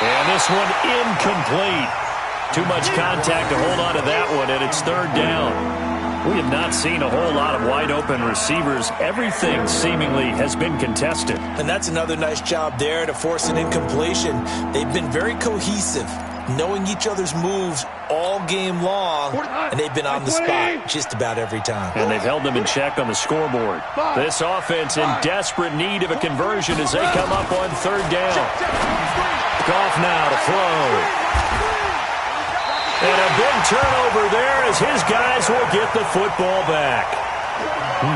And this one incomplete. Too much contact to hold on to that one, and it's third down. We have not seen a whole lot of wide-open receivers. Everything seemingly has been contested. And that's another nice job there to force an incompletion. They've been very cohesive, knowing each other's moves all game long, and they've been on the spot just about every time. And they've held them in check on the scoreboard. This offense in desperate need of a conversion as they come up on third down. Goff now to throw. And a big turnover there as his guys will get the football back.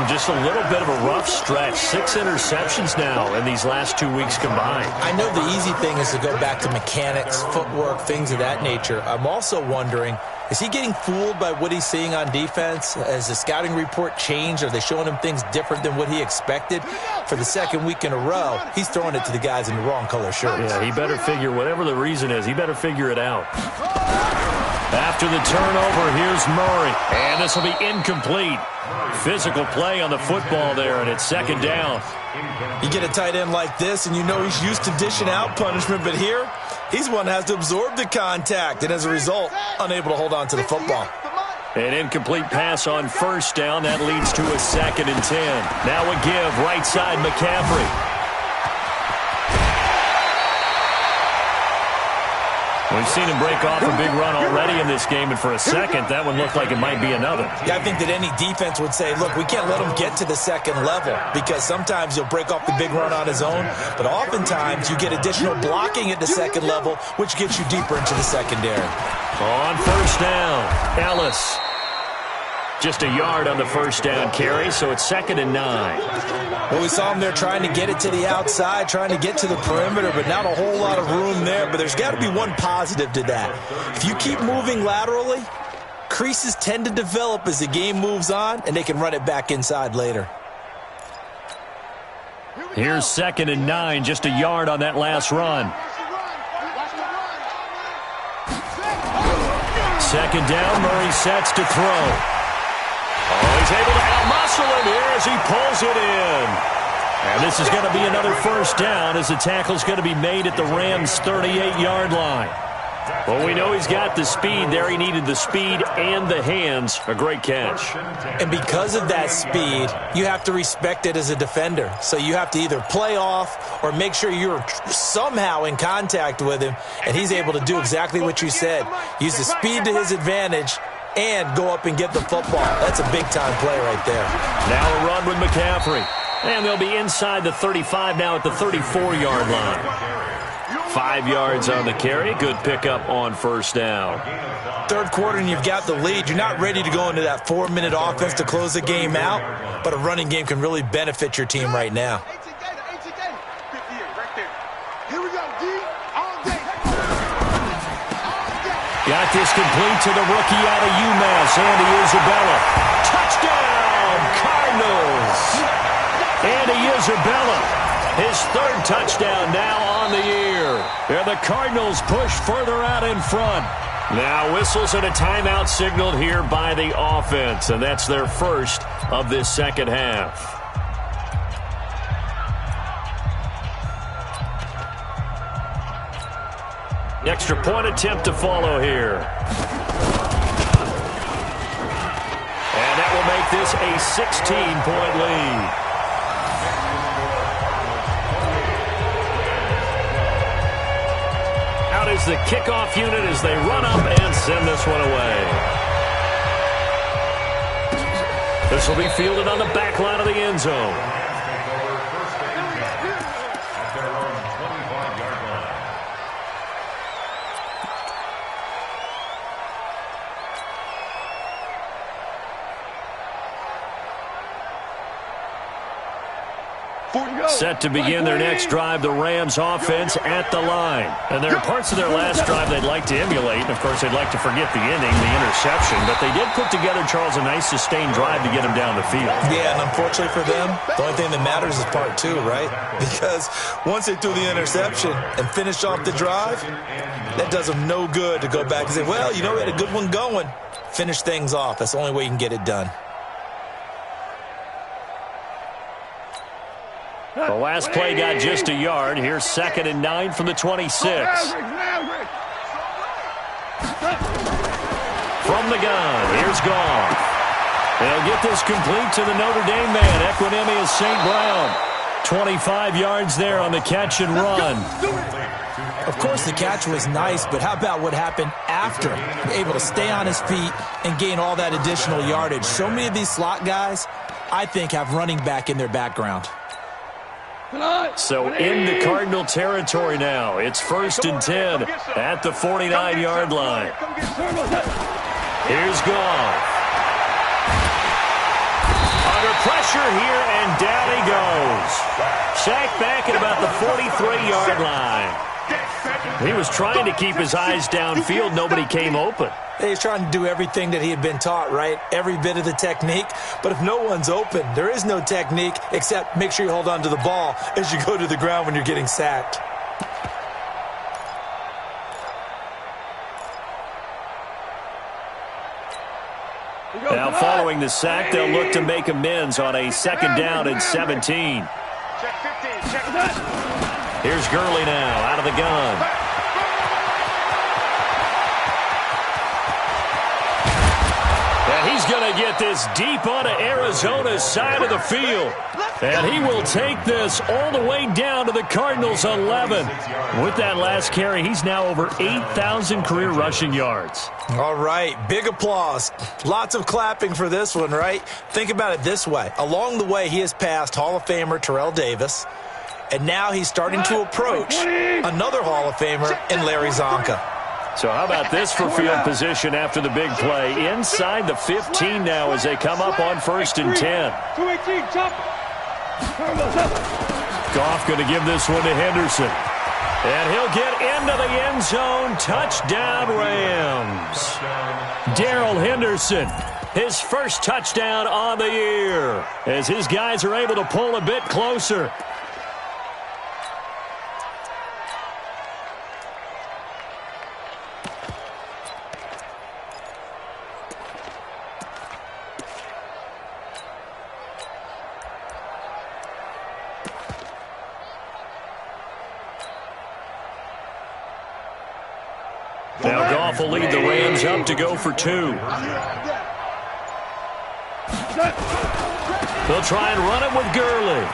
Just a little bit of a rough stretch. 6 interceptions now in these last 2 weeks combined. I know the easy thing is to go back to mechanics, footwork, things of that nature. I'm also wondering, is he getting fooled by what he's seeing on defense? Has the scouting report changed? Are they showing him things different than what he expected? For the second week in a row, he's throwing it to the guys in the wrong color shirts. Yeah, he better figure, whatever the reason is, he better figure it out. After the turnover, here's Murray. And this will be incomplete. Physical play on the football there, and it's second down. You get a tight end like this, and you know he's used to dishing out punishment, but here, he's one that has to absorb the contact, and as a result, unable to hold on to the football. An incomplete pass on first down. That leads to a 2nd and 10. Now a give, right side, McCaffrey. We've seen him break off a big run already in this game, and for a second, that one looked like it might be another. Yeah, I think that any defense would say, look, we can't let him get to the second level because sometimes he'll break off the big run on his own, but oftentimes you get additional blocking at the second level, which gets you deeper into the secondary. On first down, Ellis. Just a yard on the first down carry, so it's 2nd and 9. Well, we saw him there trying to get it to the outside, trying to get to the perimeter, but not a whole lot of room there. But there's got to be one positive to that. If you keep moving laterally, creases tend to develop as the game moves on, and they can run it back inside later. Here's 2nd and 9, just a yard on that last run. 2nd down, Murray sets to throw. Oh, he's able to out-muscle it here as he pulls it in. And this is going to be another first down as the tackle's going to be made at the Rams' 38-yard line. Well, we know he's got the speed there. He needed the speed and the hands. A great catch. And because of that speed, you have to respect it as a defender. So you have to either play off or make sure you're somehow in contact with him. And he's able to do exactly what you said. Use the speed to his advantage and go up and get the football. That's a big-time play right there. Now a run with McCaffrey. And they'll be inside the 35 now at the 34-yard line. 5 yards on the carry. Good pickup on first down. Third quarter and you've got the lead. You're not ready to go into that 4-minute offense to close the game out, but a running game can really benefit your team right now. Got this complete to the rookie out of UMass, Andy Isabella. Touchdown, Cardinals! Andy Isabella, his 3rd touchdown now on the year. And the Cardinals push further out in front. Now whistles and a timeout signaled here by the offense, and that's their first of this second half. Extra point attempt to follow here. And that will make this a 16-point lead. Out is the kickoff unit as they run up and send this one away. This will be fielded on the back line of the end zone. Set to begin their next drive, the Rams offense at the line. And there are parts of their last drive they'd like to emulate. And, of course, they'd like to forget the ending, the interception. But they did put together, Charles, a nice sustained drive to get them down the field. Yeah, and unfortunately for them, the only thing that matters is part 2, right? Because once they threw the interception and finished off the drive, that does them no good to go back and say, well, you know, we had a good one going. Finish things off. That's the only way you can get it done. The last play got just a yard. Here's 2nd and 9 from the 26. From the gun, here's Goff. They'll get this complete to the Notre Dame man, Equinemius St. Brown. 25 yards there on the catch and run. Of course, the catch was nice, but how about what happened after? Able to stay on his feet and gain all that additional yardage. So many of these slot guys, I think, have running back in their background. So into Cardinal territory now. It's 1st and 10 at the 49-yard line. Here's Goff. Under pressure here, and down he goes. Sacked back at about the 43-yard line. He was trying to keep his eyes downfield. Nobody came open. He's trying to do everything that he had been taught, right? Every bit of the technique. But if no one's open, there is no technique except make sure you hold on to the ball as you go to the ground when you're getting sacked. Now following the sack, they'll look to make amends on a 2nd down and 17. Here's Gurley now out of the gun. And he's going to get this deep onto Arizona's side of the field. And he will take this all the way down to the Cardinals' 11. With that last carry, he's now over 8,000 career rushing yards. All right, big applause. Lots of clapping for this one, right? Think about it this way. Along the way, he has passed Hall of Famer Terrell Davis. And now he's starting to approach another Hall of Famer in Larry Zonka. So how about this for field position after the big play? Inside the 15 now as they come up on 1st and 10. Goff going to give this one to Henderson. And he'll get into the end zone. Touchdown, Rams. Darrell Henderson, his first touchdown on the year, as his guys are able to pull a bit closer. Now Goff will lead the Rams up to go for 2. They'll try and run it with Gurley.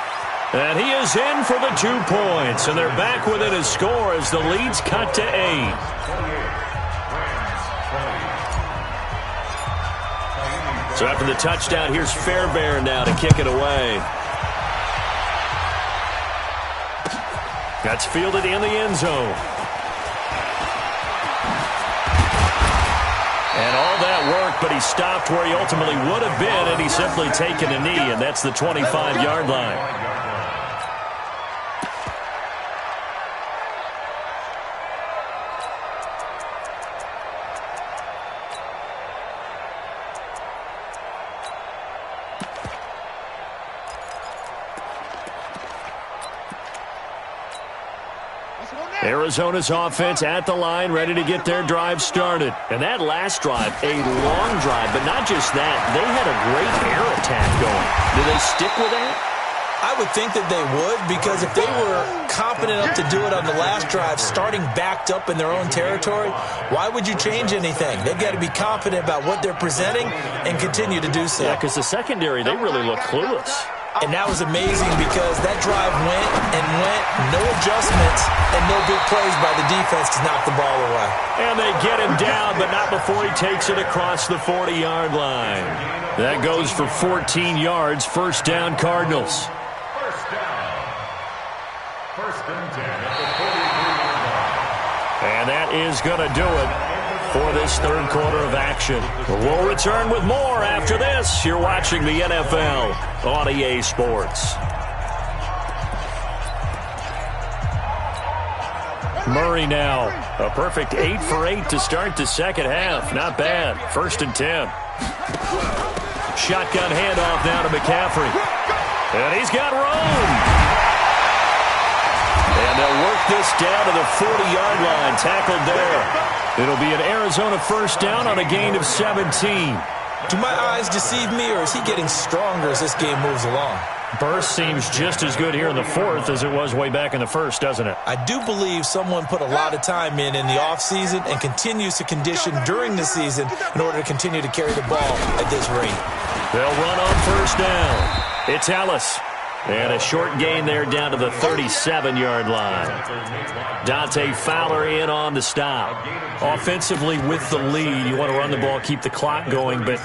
And he is in for the 2 points. And they're back within a score as the lead's cut to 8. So after the touchdown, here's Fairbairn now to kick it away. That's fielded in the end zone. And all that worked, but he stopped where he ultimately would have been, and he's simply taken a knee, and that's the 25-yard line. Arizona's offense at the line, ready to get their drive started. And that last drive, a long drive, but not just that. They had a great air attack going. Do they stick with that? I would think that they would, because if they were competent enough to do it on the last drive, starting backed up in their own territory, why would you change anything? They've got to be confident about what they're presenting and continue to do so. Yeah, because the secondary, they really look clueless. And that was amazing because that drive went and went, no adjustments, and no big plays by the defense to knock the ball away. And they get him down, but not before he takes it across the 40-yard line. That goes for 14 yards, 1st down Cardinals. First and 10 at the 43-yard line. And that is going to do it for this 3rd quarter of action. We'll return with more after this. You're watching the NFL on EA Sports. Murray now, a perfect 8 for 8 to start the 2nd half. Not bad. 1st and 10. Shotgun handoff now to McCaffrey. And he's got room. And they'll work this down to the 40-yard line. Tackled there. It'll be an Arizona 1st down on a gain of 17. Do my eyes deceive me, or is he getting stronger as this game moves along? Burst seems just as good here in the 4th as it was way back in the 1st, doesn't it? I do believe someone put a lot of time in the offseason and continues to condition during the season in order to continue to carry the ball at this rate. They'll run on 1st down. It's Ellis. And a short gain there down to the 37-yard line. Dante Fowler in on the stop. Offensively with the lead, you want to run the ball, keep the clock going, but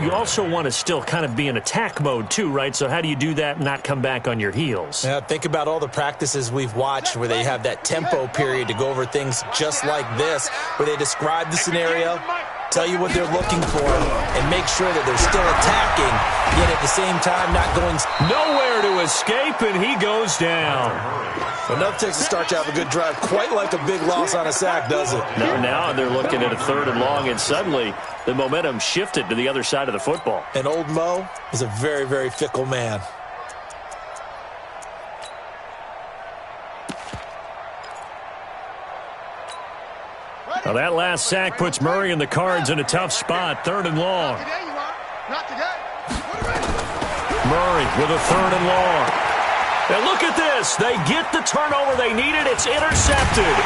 you also want to still kind of be in attack mode too, right? So how do you do that and not come back on your heels? Yeah, think about all the practices we've watched where they have that tempo period to go over things just like this, where they describe the scenario, tell you what they're looking for, and make sure that they're still attacking, yet at the same time not going nowhere to escape, and he goes down. Enough takes to start to have a good drive. Quite like a big loss on a sack, does it? Now they're looking at a 3rd and long, and suddenly the momentum shifted to the other side of the football. And old Mo is a very, very fickle man. Well, that last sack puts Murray and the Cards in a tough spot. 3rd and long. Murray with a 3rd and long. And look at this. They get the turnover they needed. It's intercepted.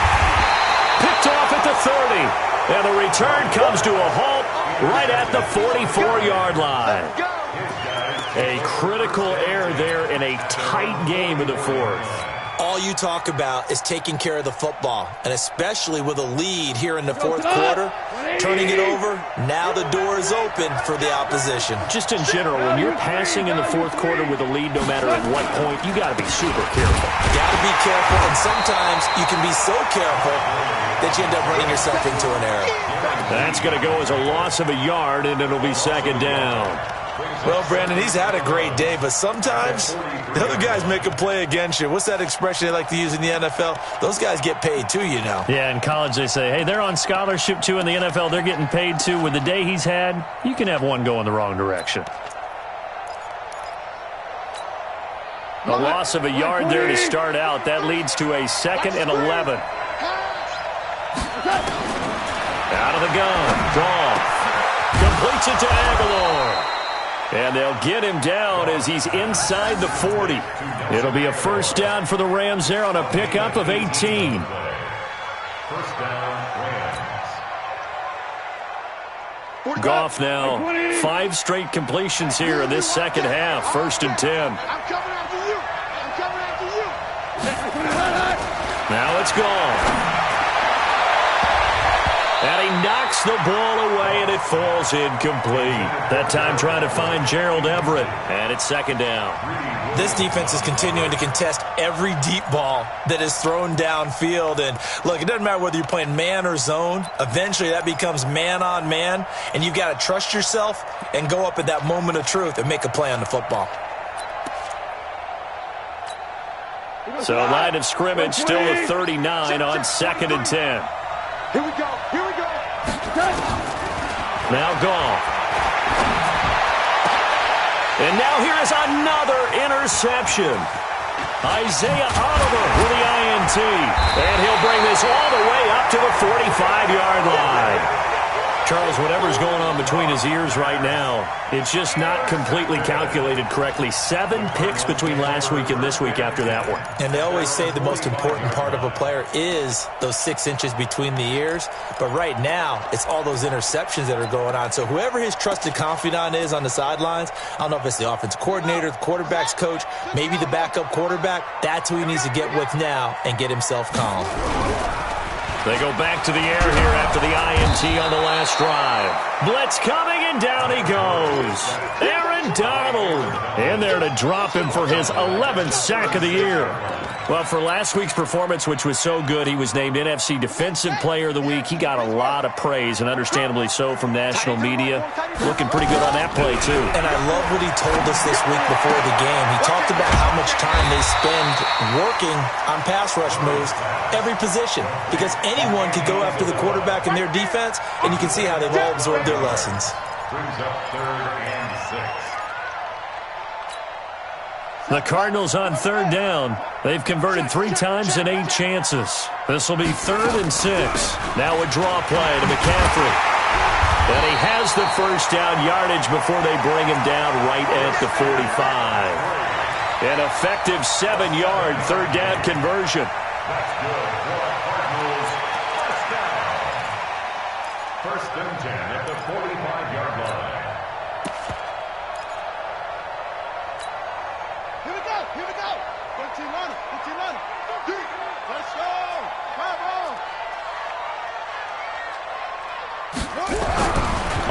Picked off at the 30. And the return comes to a halt right at the 44-yard line. A critical error there in a tight game in the 4th. All you talk about is taking care of the football, and especially with a lead here in the 4th quarter, turning it over, now the door is open for the opposition. Just in general, when you're passing in the 4th quarter with a lead, no matter at what point, you got to be super careful. Got to be careful, and sometimes you can be so careful that you end up running yourself into an error. That's going to go as a loss of a yard, and it'll be 2nd down. Well, Brandon, he's had a great day, but sometimes the other guys make a play against you. What's that expression they like to use in the NFL? Those guys get paid too, you know. Yeah, in college they say, hey, they're on scholarship too. In the NFL, they're getting paid too. With the day he's had, you can have one go in the wrong direction. A loss of a yard there to start out. That leads to a 2nd and 11. Out of the gun. Goff completes it to Aguilar. And they'll get him down as he's inside the 40. It'll be a 1st down for the Rams there on a pickup of 18. 1st down, Rams. Goff now 5 straight completions here in this 2nd half. 1st and 10. I'm coming after you. I'm coming after you. Now it's gone. And he knocks the ball away, and it falls incomplete. That time trying to find Gerald Everett, and it's 2nd down. This defense is continuing to contest every deep ball that is thrown downfield. And, look, it doesn't matter whether you're playing man or zone. Eventually that becomes man-on-man, and you've got to trust yourself and go up at that moment of truth and make a play on the football. So line of scrimmage still at 39 on 2nd and 10. Here we go. Here we go. Now Goff. And now here is another interception. Isaiah Oliver with the INT. And he'll bring this all the way up to the 45-yard line. Charles, whatever's going on between his ears right now, it's just not completely calculated correctly. 7 picks between last week and this week after that one. And they always say the most important part of a player is those 6 inches between the ears. But right now, it's all those interceptions that are going on. So whoever his trusted confidant is on the sidelines, I don't know if it's the offensive coordinator, the quarterback's coach, maybe the backup quarterback, that's who he needs to get with now and get himself calm. They go back to the air here after the INT on the last drive. Blitz coming, and down he goes. Aaron Donald in there to drop him for his 11th sack of the year. Well, for last week's performance, which was so good, he was named NFC Defensive Player of the Week. He got a lot of praise, and understandably so, from national media. Looking pretty good on that play, too. And I love what he told us this week before the game. He talked about how much time they spend working on pass rush moves, every position, because anyone could go after the quarterback in their defense, and you can see how they've all absorbed their lessons. Brings up 3rd and 6. The Cardinals on 3rd down. They've converted 3 times in 8 chances. This will be 3rd and 6. Now a draw play to McCaffrey. And he has the 1st down yardage before they bring him down right at the 45. An effective 7-yard 3rd down conversion. That's good for Cardinals. 1st down. 1st and 10 at the 45-yard line. Here we go. Let's go.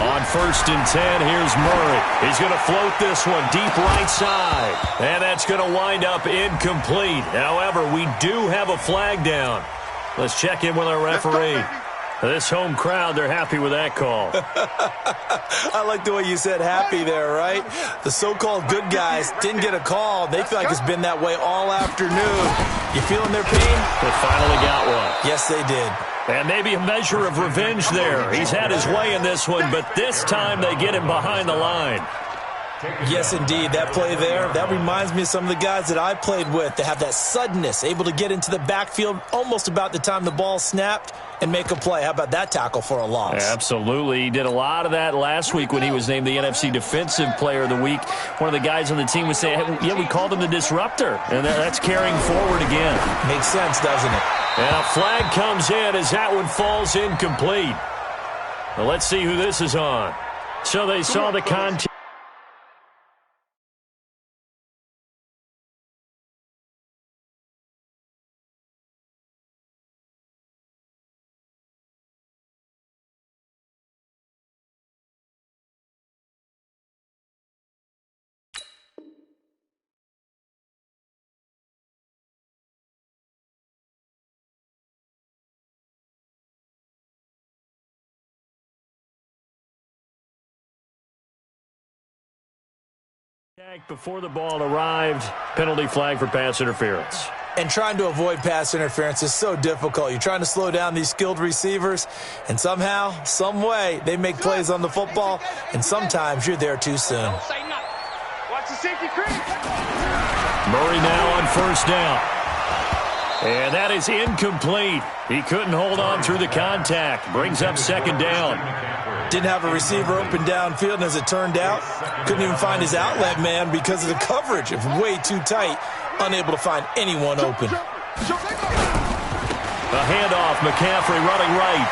On 1st and 10, here's Murray. He's going to float this one deep right side. And that's going to wind up incomplete. However, we do have a flag down. Let's check in with our referee. This home crowd, they're happy with that call. I like the way you said happy there, right? The so-called good guys didn't get a call. They feel like it's been that way all afternoon. You feeling their pain? They finally got one. Yes, they did. And maybe a measure of revenge there. He's had his way in this one, but this time they get him behind the line. Yes, indeed. That play there, that reminds me of some of the guys that I played with. They have that suddenness, able to get into the backfield almost about the time the ball snapped and make a play. How about that tackle for a loss? Absolutely. He did a lot of that last week when he was named the NFC Defensive Player of the Week. One of the guys on the team was saying, hey, yeah, we called him the disruptor. And that's carrying forward again. Makes sense, doesn't it? And a flag comes in as that one falls incomplete. Well, let's see who this is on. So they saw the contact. Before the ball arrived, penalty flag for pass interference. And trying to avoid pass interference is so difficult. You're trying to slow down these skilled receivers, and somehow, some way, they make plays on the football, and sometimes you're there too soon. Watch the safety creep. Murray now on 1st down. And that is incomplete. He couldn't hold on through the contact. Brings up 2nd down. Didn't have a receiver open downfield, and as it turned out, couldn't even find his outlet man because of the coverage. It was way too tight, unable to find anyone open. A handoff, McCaffrey running right.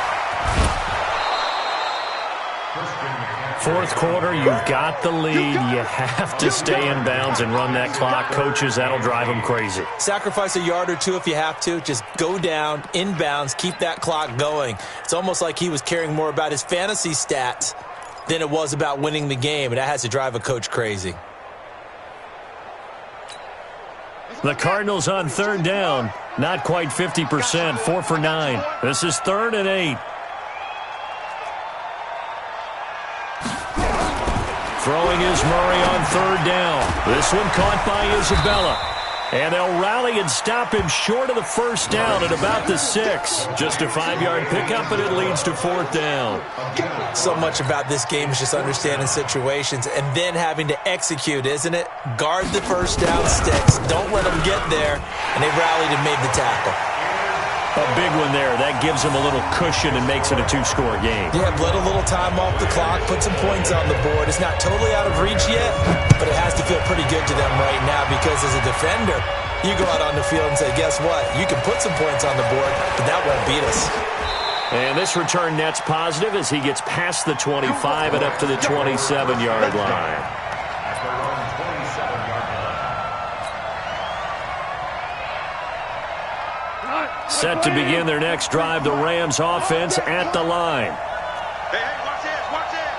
4th quarter, you've got the lead. You have to stay in bounds and run that clock. Coaches, that'll drive them crazy. Sacrifice a yard or two if you have to. Just go down, in bounds, keep that clock going. It's almost like he was caring more about his fantasy stats than it was about winning the game, and that has to drive a coach crazy. The Cardinals on 3rd down. Not quite 50%, 4 for 9. This is 3rd and 8. Throwing is Murray on 3rd down. This one caught by Isabella. And they'll rally and stop him short of the 1st down at about the 6. Just a 5-yard pickup, and it leads to 4th down. So much about this game is just understanding situations and then having to execute, isn't it? Guard the 1st down sticks. Don't let them get there. And they rallied and made the tackle. A big one there. That gives them a little cushion and makes it a 2-score game. Yeah, let a little time off the clock, put some points on the board. It's not totally out of reach yet, but it has to feel pretty good to them right now because as a defender, you go out on the field and say, guess what? You can put some points on the board, but that won't beat us. And this return net's positive as he gets past the 25 and up to the 27-yard line. Set to begin their next drive, the Rams offense at the line. Hey, watch this, watch this.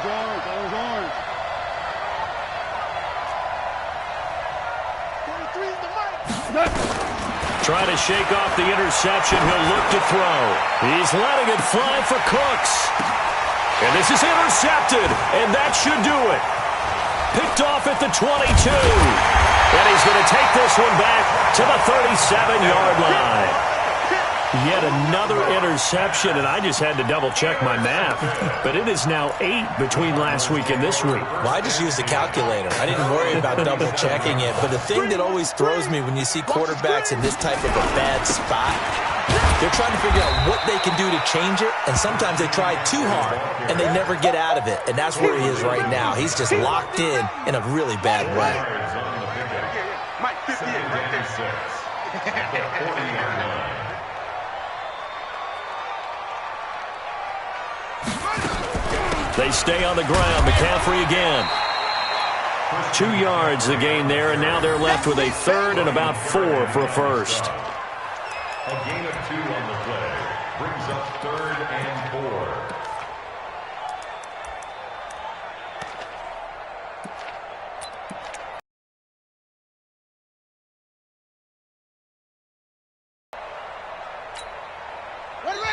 That was orange. 23 is the mic. Trying to shake off the interception. He'll look to throw. He's letting it fly for Cooks. And this is intercepted, and that should do it. Picked off at the 22. And he's going to take this one back to the 37-yard line. Yet another interception, and I just had to double-check my math. But it is now 8 between last week and this week. Well, I just used a calculator. I didn't worry about double-checking it. But the thing that always throws me when you see quarterbacks in this type of a bad spot, they're trying to figure out what they can do to change it, and sometimes they try too hard, and they never get out of it. And that's where he is right now. He's just locked in a really bad way. Mike 58 right there. They stay on the ground. McCaffrey again. 2 yards the gain there, and now they're left with a third and about 4 for a first. A gain of 2 on the play brings up 3rd and 4.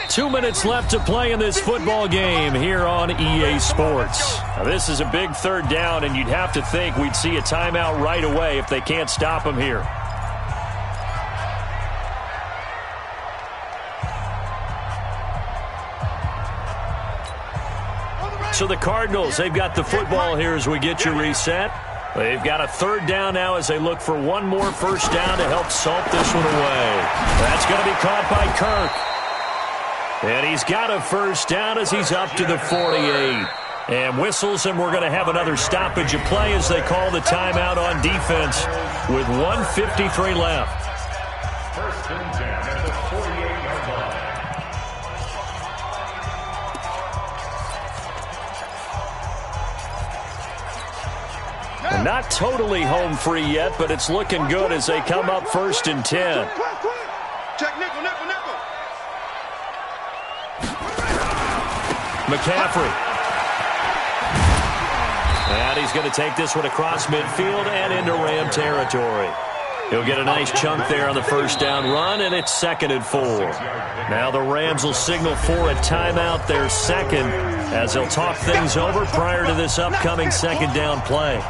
Two minutes left to play in this football game here on EA Sports. Now, this is a big 3rd down, and you'd have to think we'd see a timeout right away if they can't stop them here. So the Cardinals, they've got the football here as we get you reset. They've got a 3rd down now as they look for one more first down to help salt this one away. That's going to be caught by Kirk. And he's got a first down as he's up to the 48. And whistles, and we're going to have another stoppage of play as they call the timeout on defense with 1:53 left. 1st and 10 at the 48-yard line. And not totally home free yet, but it's looking good as they come up 1st and 10. Check nickel, nickel, nickel. McCaffrey. And he's going to take this one across midfield and into Ram territory. He'll get a nice chunk there on the first down run, and it's 2nd and 4. Now the Rams will signal for a timeout, their second, as they'll talk things over prior to this upcoming 2nd down play.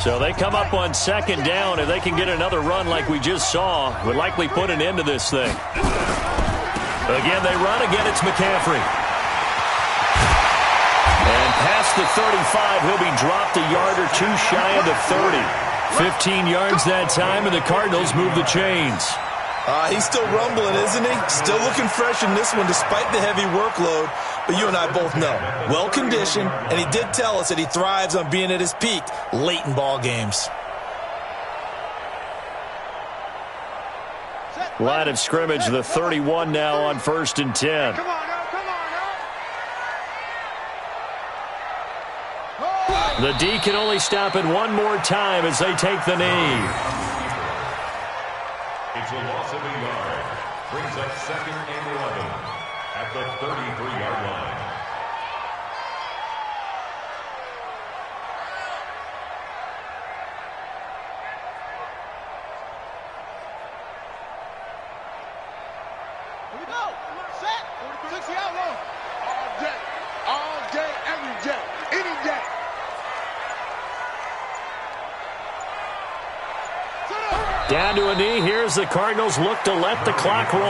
So they come up on 2nd down. If they can get another run like we just saw, would likely put an end to this thing. Again, they run. Again, it's McCaffrey. And past the 35, he'll be dropped a yard or 2 shy of the 30. 15 yards that time, and the Cardinals move the chains. He's still rumbling, isn't he? Still looking fresh in this one despite the heavy workload. But you and I both know, well-conditioned, and he did tell us that he thrives on being at his peak late in ball games. Line of scrimmage, the 31 now on 1st and 10. Come on, now, come on, now. The D can only stop it one more time as they take the knee. It's a loss of a yard. Brings up 2nd and 11 at the 33-yard line. Here we go. Set. 60 out low. All day, every day, any day. Down to a knee. Here's the Cardinals look to let the clock roll.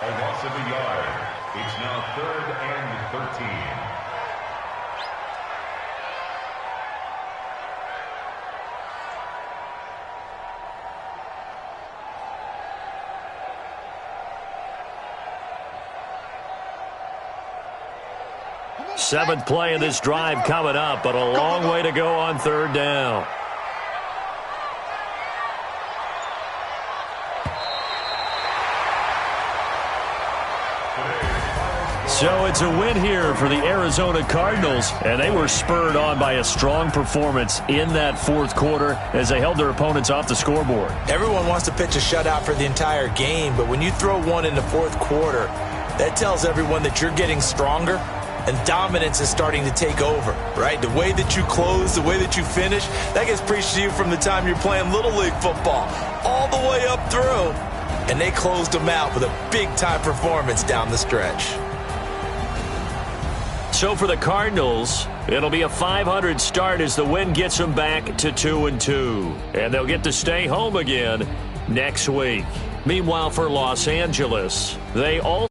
A loss of a yard. It's now 3rd and 13. Seventh play of this drive coming up, but a long way to go on 3rd down. So it's a win here for the Arizona Cardinals, and they were spurred on by a strong performance in that 4th quarter as they held their opponents off the scoreboard. Everyone wants to pitch a shutout for the entire game, but when you throw one in the 4th quarter, that tells everyone that you're getting stronger and dominance is starting to take over, right? The way that you close, the way that you finish, that gets preached to you from the time you're playing Little League football all the way up through, and they closed them out with a big-time performance down the stretch. So for the Cardinals, it'll be a .500 start as the win gets them back to 2-2. And they'll get to stay home again next week. Meanwhile, for Los Angeles, they all